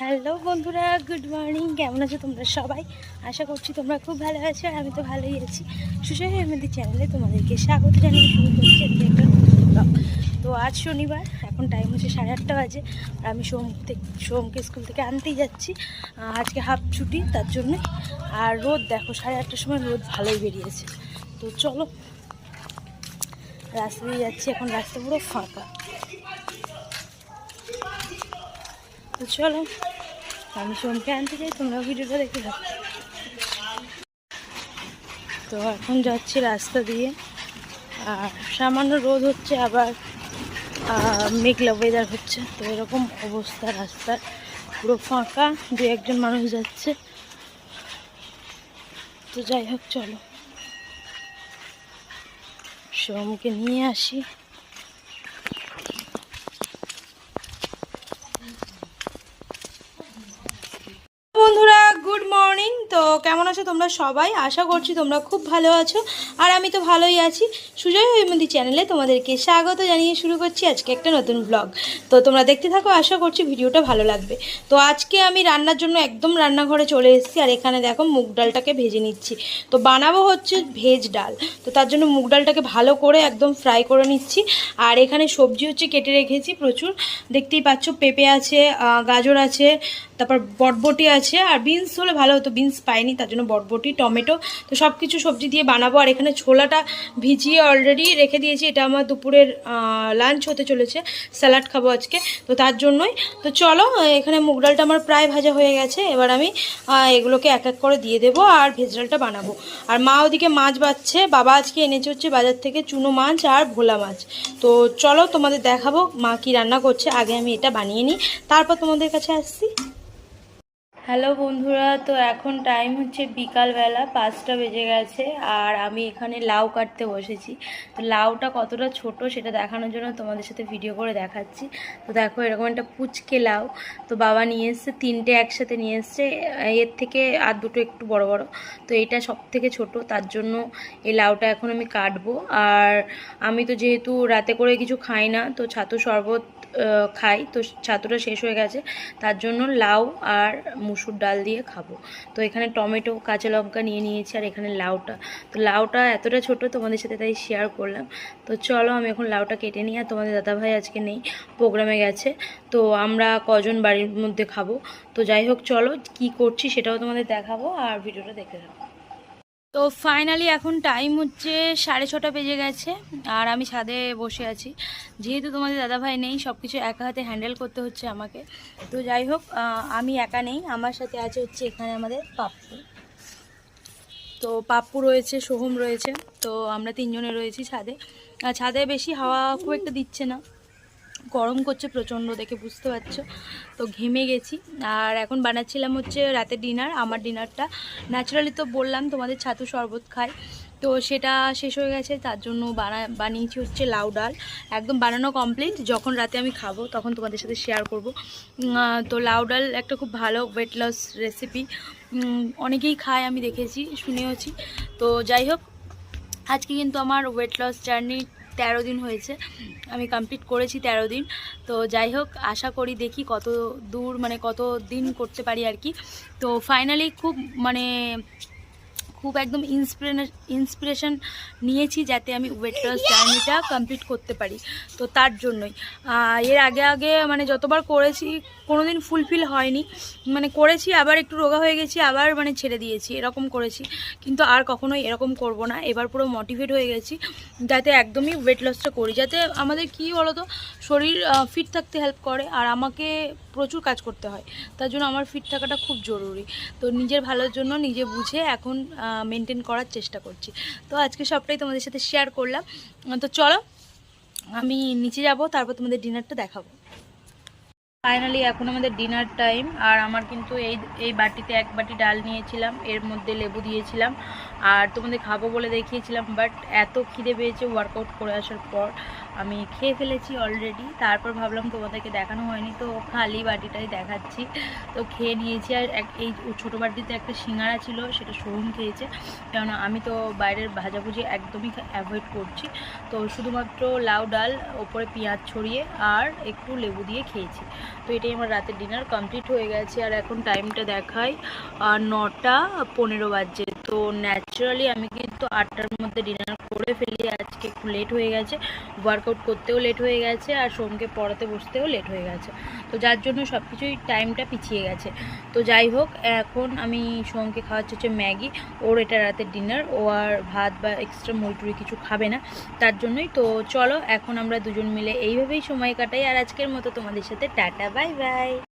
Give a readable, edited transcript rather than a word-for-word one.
Hello বন্ধুরা, good morning. কেমন আছো তোমরা সবাই? আশা করছি তোমরা খুব ভালো আছো, আর আমি তো ভালোই আছি। সুজয় হেমেদি চ্যানেলে তোমাদেরকে স্বাগত জানিয়ে শুরু করছি আজকে একটা নতুন ব্লগ। তো আজ শনিবার, এখন টাইম হচ্ছে 8:30 বাজে, আর আমি সোমকে স্কুল থেকে আনতেই যাচ্ছি। আজকে হাফ ছুটি, তার জন্যই। আর রোদ দেখো, 8:30টার সময় রোদ ভালোই বেরিয়েছে। তো চলো, রাস্তা দিয়ে যাচ্ছি, এখন রাস্তা পুরো ফাঁকা। তো চলো, আমি সোমকে আনতে যাই, তোমরা ভিডিওটা দেখে থাকো। তো এখন যাচ্ছি রাস্তা দিয়ে, আর সামান্য রোদ হচ্ছে, আবার মেঘলা ওয়েদার হচ্ছে। তো এরকম অবস্থা রাস্তার, পুরো ফাঁকা, দু একজন মানুষ যাচ্ছে। তো যাই হোক, চলো সোমকে নিয়ে আসি। বন্ধুরা, গুড মর্নিং। তো কেমন আছো তোমরা সবাই? আশা করছি তোমরা খুব ভালো আছো, আর আমি তো ভালোই আছি। সুজয় হৈমন্তী চ্যানেলে তোমাদেরকে স্বাগত জানিয়ে শুরু করছি আজকে একটা নতুন ব্লগ। তো তোমরা দেখতে থাকো, আশা করছি ভিডিওটা ভালো লাগবে। তো আজকে আমি রান্নার জন্য একদম রান্নাঘরে চলে এসেছি, আর এখানে দেখো মুগ ডালটাকে ভেজে নিচ্ছি। তো বানাবো হচ্ছে ভেজ ডাল, তো তার জন্য মুগ ডালটাকে ভালো করে একদম ফ্রাই করে নিচ্ছি। আর এখানে সবজি হচ্ছে কেটে রেখেছি প্রচুর, দেখতেই পাচ্ছ। পেঁপে আছে, গাজর আছে, তারপর বটবটি আছে, আর বিনস হলে ভালো হতো, বিনস পাইনি, তার জন্য বটবটি, টমেটো। তো সব কিছু সবজি দিয়ে বানাবো। আর এখানে ছোলাটা ভিজিয়ে অলরেডি রেখে দিয়েছি, এটা আমার দুপুরের লাঞ্চ হতে চলেছে, স্যালাড খাবো আজকে, তো তার জন্যই। তো চলো, এখানে মুগ ডালটা আমার প্রায় ভাজা হয়ে গেছে, এবার আমি এগুলোকে এক এক করে দিয়ে দেবো আর ভেজ ডালটা বানাবো। আর মা ওদিকে মাছ বাছছে, বাবা আজকে এনেছে হচ্ছে বাজার থেকে চুনো মাছ আর ভোলা মাছ। তো চলো তোমাদের দেখাবো মা কি রান্না করছে, আগে আমি এটা বানিয়ে নিই, তারপর তোমাদের কাছে আসছি। হ্যালো বন্ধুরা, তো এখন টাইম হচ্ছে বিকালবেলা, 5টা বেজে গেছে, আর আমি এখানে লাউ কাটতে বসেছি। তো লাউটা কতটা ছোট সেটা দেখানোর জন্য তোমাদের সাথে ভিডিও করে দেখাচ্ছি। তো দেখো, এরকম একটা পুচকে লাউ। তো বাবা নিয়ে এসছে, 3টে একসাথে নিয়ে এসছে, এর থেকে আর দুটো একটু বড় বড়। তো এটা সব থেকে ছোট, তার জন্য এই লাউটা এখন আমি কাটবো। আর আমি তো যেহেতু রাতে করে কিছু খাই না, তো ছাতু শরবত খাই, তো ছাতুটা শেষ হয়ে গেছে, তার জন্য লাউ আর মুসুর ডাল দিয়ে খাবো। তো এখানে টমেটো, কাঁচা লঙ্কা নিয়ে নিয়েছি, আর এখানে লাউটা। তো লাউটা এতটা ছোট, তোমাদের সাথে তাই শেয়ার করলাম। তো চলো, আমি এখন লাউটা কেটে নিই। আর তোমাদের দাদাভাই আজকে নেই, প্রোগ্রামে গেছে। তো আমরা কজন বাড়ির মধ্যে খাবো। তো যাই হোক, চলো কি করছি সেটাও তোমাদের দেখাবো, আর ভিডিওটা দেখতে থাকো। তো ফাইনালি এখন টাইম হচ্ছে 6:30 বেজে গেছে, আর আমি ছাদে বসে আছি। যেহেতু তোমাদের দাদাভাই নেই, সব কিছু একা হাতে হ্যান্ডেল করতে হচ্ছে আমাকে। তো যাই হোক, আমি একা নেই, আমার সাথে আছে হচ্ছে এখানে আমাদের পাপ্পু। তো পাপ্পু রয়েছে, সোহম রয়েছে, তো আমরা 3জনে রয়েছি ছাদে। ছাদে বেশি হাওয়া খুব একটা দিচ্ছে না, গরম করছে প্রচণ্ড, দেখে বুঝতে পারছো। তো ঘেমে গেছি। আর এখন বানাচ্ছিলাম হচ্ছে রাতের ডিনার, আমার ডিনারটা ন্যাচারালি তো বললাম তোমাদের ছাতু শরবত খাই, তো সেটা শেষ হয়ে গেছে, তার জন্য বানিয়েছি হচ্ছে লাউ ডাল। একদম বানানো কমপ্লিট, যখন রাতে আমি খাবো তখন তোমাদের সাথে শেয়ার করব। তো লাউ ডাল একটা খুব ভালো ওয়েট লস রেসিপি, অনেকেই খায়, আমি দেখেছি, শুনেওছি। তো যাই হোক, আজকে কিন্তু আমার ওয়েট লস জার্নি 13 দিন হয়েছে, আমি কমপ্লিট করেছি 13 দিন। তো যাই হোক, আশা করি দেখি কত দূর, মানে কত দিন করতে পারি আর কি। তো ফাইনালি খুব একদম ইন্সপিরেশন নিয়েছি, যাতে আমি ওয়েট লস জার্নিটা কমপ্লিট করতে পারি। তো তার জন্যই এর আগে মানে যতবার করেছি কোনো দিন ফুলফিল হয়নি, মানে করেছি আবার একটু রোগা হয়ে গেছি, আবার মানে ছেড়ে দিয়েছি, এরকম করেছি। কিন্তু আর কখনোই এরকম করব না, এবার পুরো মোটিভেট হয়ে গেছি, যাতে একদমই ওয়েট লসটা করি, যাতে আমাদের কি বলো তো, শরীর ফিট থাকতে হেল্প করে, আর আমাকে প্রচুর কাজ করতে হয়, তার জন্য আমার ফিট থাকাটা খুব জরুরি। তো নিজের ভালোর জন্য নিজে বুঝে এখন মেনটেন করার চেষ্টা করছি। তো আজকে সবটাই তোমাদের সাথে শেয়ার করলাম। তো চলো, আমি নিচে যাব, তারপর তোমাদের ডিনারটা দেখাবো। ফাইনালি এখন আমাদের ডিনার টাইম, আর আমার কিন্তু এই বাটিতে 1 বাটি ডাল নিয়েছিলাম, এর মধ্যে লেবু দিয়েছিলাম, আর তোমাদের খাবো বলে দেখিয়েছিলাম, বাট এত খিদে পেয়েছে ওয়ার্কআউট করে আসার পর, আমি খেয়ে ফেলেছি অলরেডি। তারপর ভাবলাম তোমাদেরকে দেখানো হয়নি, তো খালি বাটিটাই দেখাচ্ছি। তো খেয়ে নিয়েছি। আর এই ছোটো বাটিতে একটা সিঙ্গারা ছিল, সেটা সোহম খেয়েছে, কেননা আমি তো বাইরের ভাজাভুজি একদমই অ্যাভয়েড করছি। তো শুধুমাত্র লাউ ডাল, ওপরে পেঁয়াজ ছড়িয়ে আর একটু লেবু দিয়ে খেয়েছি। তো এটাই আমার রাতের ডিনার কমপ্লিট হয়ে গেছে। আর এখন টাইমটা দেখাই 9:15 বাজছে। তো ন্যাচারালি আমি কিন্তু 8টার মধ্যে ডিনার করে ফেলি। আজকে একটু লেট হয়ে গেছে, ওয়ার্কআউট করতেও লেট হয়ে গেছে, আর সোমকে পড়াতে বসতেও লেট হয়ে গেছে। তো যার জন্য সব কিছুই টাইমটা পিছিয়ে গেছে। তো যাই হোক, এখন আমি সোমকে খাওয়াচ্ছি হচ্ছে ম্যাগি। ওর এটা রাতের ডিনার, ও আর ভাত বা এক্সট্রা মুড়ি কিছু খাবে না, তার জন্যই। তো চলো এখন আমরা দুজন মিলে এইভাবেই সময় কাটাই। আর আজকের মতো তোমাদের সাথে টাটা, বাই বাই।